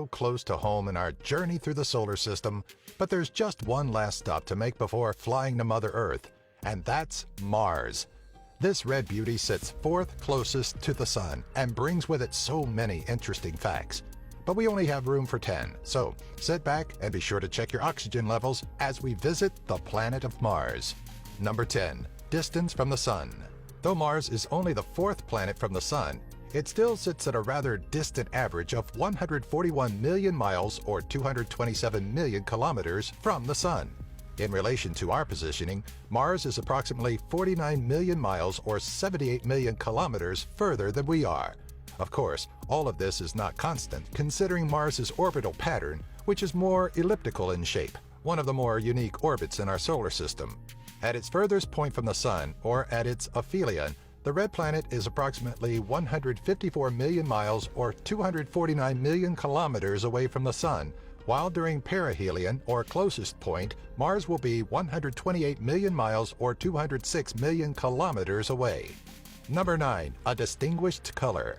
so close to home in our journey through the solar system, but there's just one last stop to make before flying to Mother Earth, and that's Mars. This red beauty sits fourth closest to the sun and brings with it so many interesting facts. But we only have room for 10, so sit back and be sure to check your oxygen levels as we visit the planet of Mars. Number 10. Distance from the Sun. Though Mars is only the fourth planet from the Sun, it still sits at a rather distant average of 141 million miles or 227 million kilometers from the Sun. In relation to our positioning, Mars is approximately 49 million miles or 78 million kilometers further than we are. Of course, all of this is not constant, considering Mars's orbital pattern, which is more elliptical in shape, one of the more unique orbits in our solar system. At its furthest point from the Sun, or at its aphelion, the red planet is approximately 154 million miles or 249 million kilometers away from the Sun, while during perihelion, or closest point, Mars will be 128 million miles or 206 million kilometers away. Number 9. A distinguished color.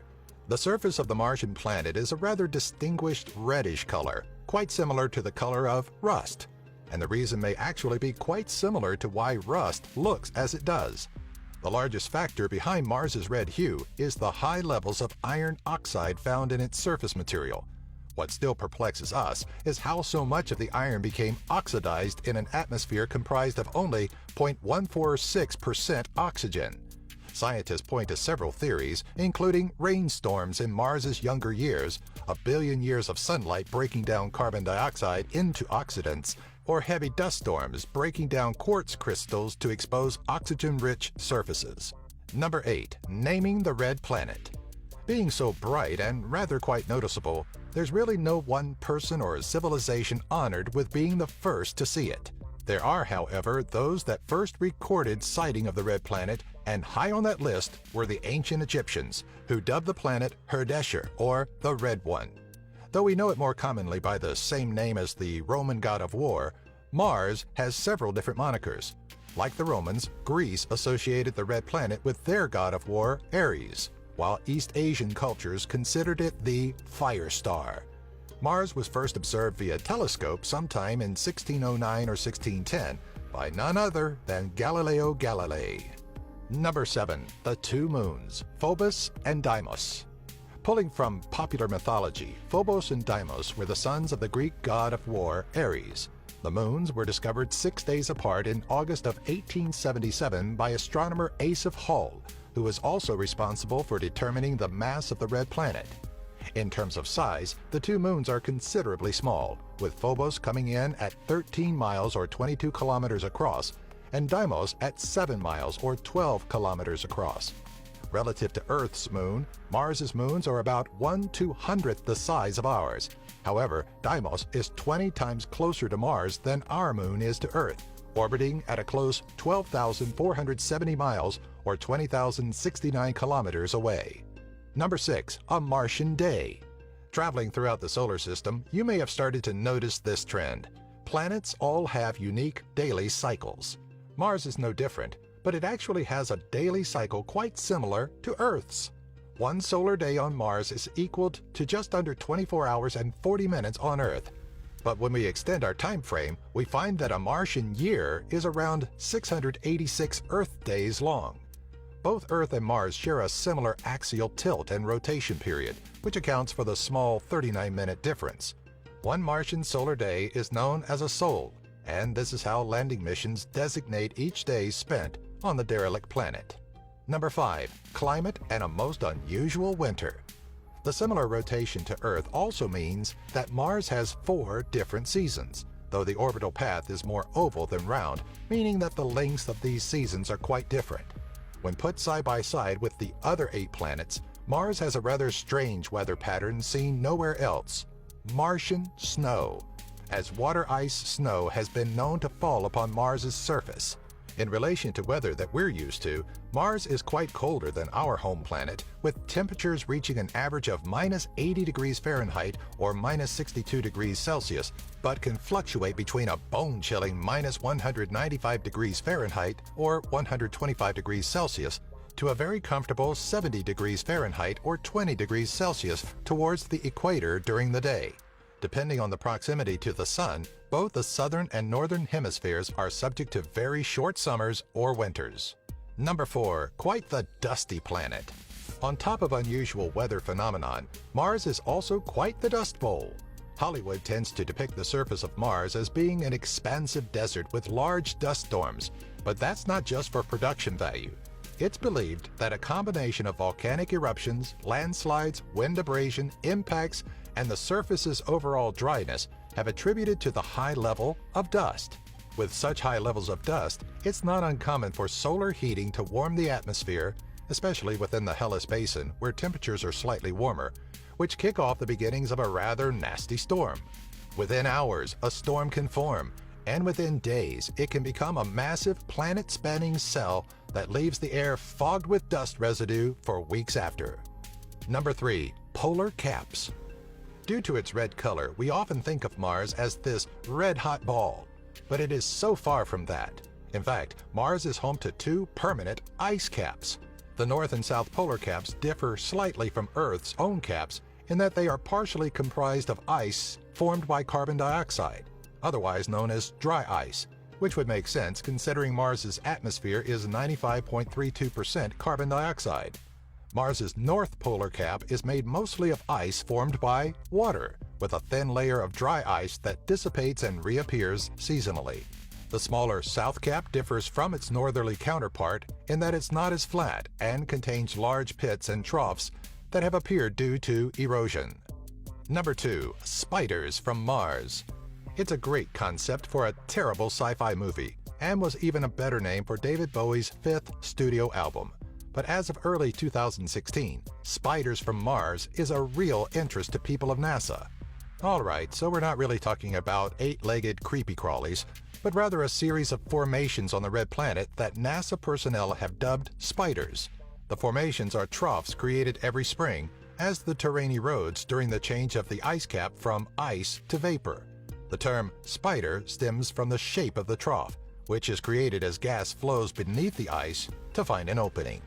The surface of the Martian planet is a rather distinguished reddish color, quite similar to the color of rust. And the reason may actually be quite similar to why rust looks as it does. The largest factor behind Mars's red hue is the high levels of iron oxide found in its surface material. What still perplexes us is how so much of the iron became oxidized in an atmosphere comprised of only 0.146% oxygen. Scientists point to several theories, including rainstorms in Mars's younger years, a billion years of sunlight breaking down carbon dioxide into oxidants, or heavy dust storms breaking down quartz crystals to expose oxygen-rich surfaces. Number 8. Naming the red planet. Being so bright and rather quite noticeable, there's really no one person or civilization honored with being the first to see it. There are, however, those that first recorded sighting of the red planet, and high on that list were the ancient Egyptians, who dubbed the planet Herdesher, or the Red One. Though we know it more commonly by the same name as the Roman god of war, Mars has several different monikers. Like the Romans, Greece associated the red planet with their god of war, Ares, while East Asian cultures considered it the fire star. Mars was first observed via telescope sometime in 1609 or 1610 by none other than Galileo Galilei. Number 7. The two moons, Phobos and Deimos. Pulling from popular mythology, Phobos and Deimos were the sons of the Greek god of war, Ares. The moons were discovered 6 days apart in August of 1877 by astronomer Asa Hall, who was also responsible for determining the mass of the red planet. In terms of size, the two moons are considerably small, with Phobos coming in at 13 miles or 22 kilometers across, and Deimos at 7 miles or 12 kilometers across. Relative to Earth's moon, Mars's moons are about 1/200th the size of ours. However, Deimos is 20 times closer to Mars than our moon is to Earth, orbiting at a close 12,470 miles or 20,069 kilometers away. Number 6. A Martian day. Traveling throughout the solar system, you may have started to notice this trend. Planets all have unique daily cycles. Mars is no different, but it actually has a daily cycle quite similar to Earth's. One solar day on Mars is equaled to just under 24 hours and 40 minutes on Earth. But when we extend our time frame, we find that a Martian year is around 686 Earth days long. Both Earth and Mars share a similar axial tilt and rotation period, which accounts for the small 39-minute difference. One Martian solar day is known as a sol, and this is how landing missions designate each day spent on the derelict planet. Number 5. Climate and a most unusual winter. The similar rotation to Earth also means that Mars has 4 different seasons, though the orbital path is more oval than round, meaning that the lengths of these seasons are quite different. When put side by side with the other 8 planets, Mars has a rather strange weather pattern seen nowhere else: Martian snow, as water ice snow has been known to fall upon Mars's surface. In relation to weather that we're used to, Mars is quite colder than our home planet, with temperatures reaching an average of -80 degrees Fahrenheit or -62 degrees Celsius, but can fluctuate between a bone-chilling -195 degrees Fahrenheit or 125 degrees Celsius to a very comfortable 70 degrees Fahrenheit or 20 degrees Celsius towards the equator during the day. Depending on the proximity to the sun, both the southern and northern hemispheres are subject to very short summers or winters. Number 4, quite the dusty planet. On top of unusual weather phenomenon, Mars is also quite the dust bowl. Hollywood tends to depict the surface of Mars as being an expansive desert with large dust storms, but that's not just for production value. It's believed that a combination of volcanic eruptions, landslides, wind abrasion, impacts, and the surface's overall dryness have attributed to the high level of dust. With such high levels of dust, it's not uncommon for solar heating to warm the atmosphere, especially within the Hellas Basin, where temperatures are slightly warmer, which kick off the beginnings of a rather nasty storm. Within hours, a storm can form, and within days, it can become a massive planet-spanning cell that leaves the air fogged with dust residue for weeks after. Number 3, polar caps. Due to its red color, we often think of Mars as this red-hot ball, but it is so far from that. In fact, Mars is home to 2 permanent ice caps. The north and south polar caps differ slightly from Earth's own caps in that they are partially comprised of ice formed by carbon dioxide, otherwise known as dry ice, which would make sense considering Mars's atmosphere is 95.32% carbon dioxide. Mars's north polar cap is made mostly of ice formed by water, with a thin layer of dry ice that dissipates and reappears seasonally. The smaller south cap differs from its northerly counterpart in that it's not as flat and contains large pits and troughs that have appeared due to erosion. Number 2, spiders from Mars. It's a great concept for a terrible sci-fi movie, and was even a better name for David Bowie's 5th studio album. But as of early 2016, Spiders from Mars is a real interest to people of NASA. Alright, so we're not really talking about 8-legged creepy crawlies, but rather a series of formations on the red planet that NASA personnel have dubbed spiders. The formations are troughs created every spring as the terrain erodes during the change of the ice cap from ice to vapor. The term spider stems from the shape of the trough, which is created as gas flows beneath the ice to find an opening.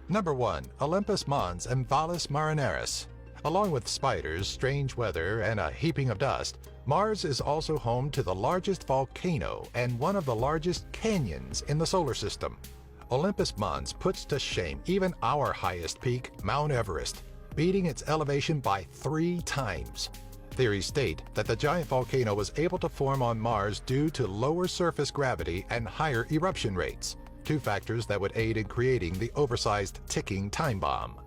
Number 1, Olympus Mons and Valles Marineris. Along with spiders, strange weather, and a heaping of dust, Mars is also home to the largest volcano and one of the largest canyons in the solar system. Olympus Mons puts to shame even our highest peak, Mount Everest, beating its elevation by 3 times. Theories state that the giant volcano was able to form on Mars due to lower surface gravity and higher eruption rates, 2 factors that would aid in creating the oversized ticking time bomb.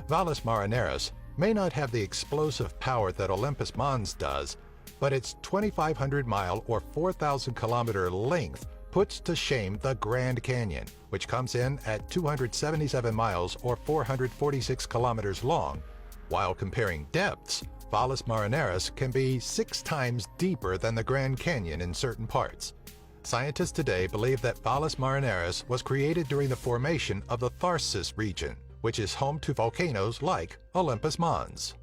Valles Marineris may not have the explosive power that Olympus Mons does, but its 2,500-mile or 4,000-kilometer length puts to shame the Grand Canyon, which comes in at 277 miles or 446 kilometers long. While comparing depths, Valles Marineris can be 6 times deeper than the Grand Canyon in certain parts. Scientists today believe that Valles Marineris was created during the formation of the Tharsis region, which is home to volcanoes like Olympus Mons.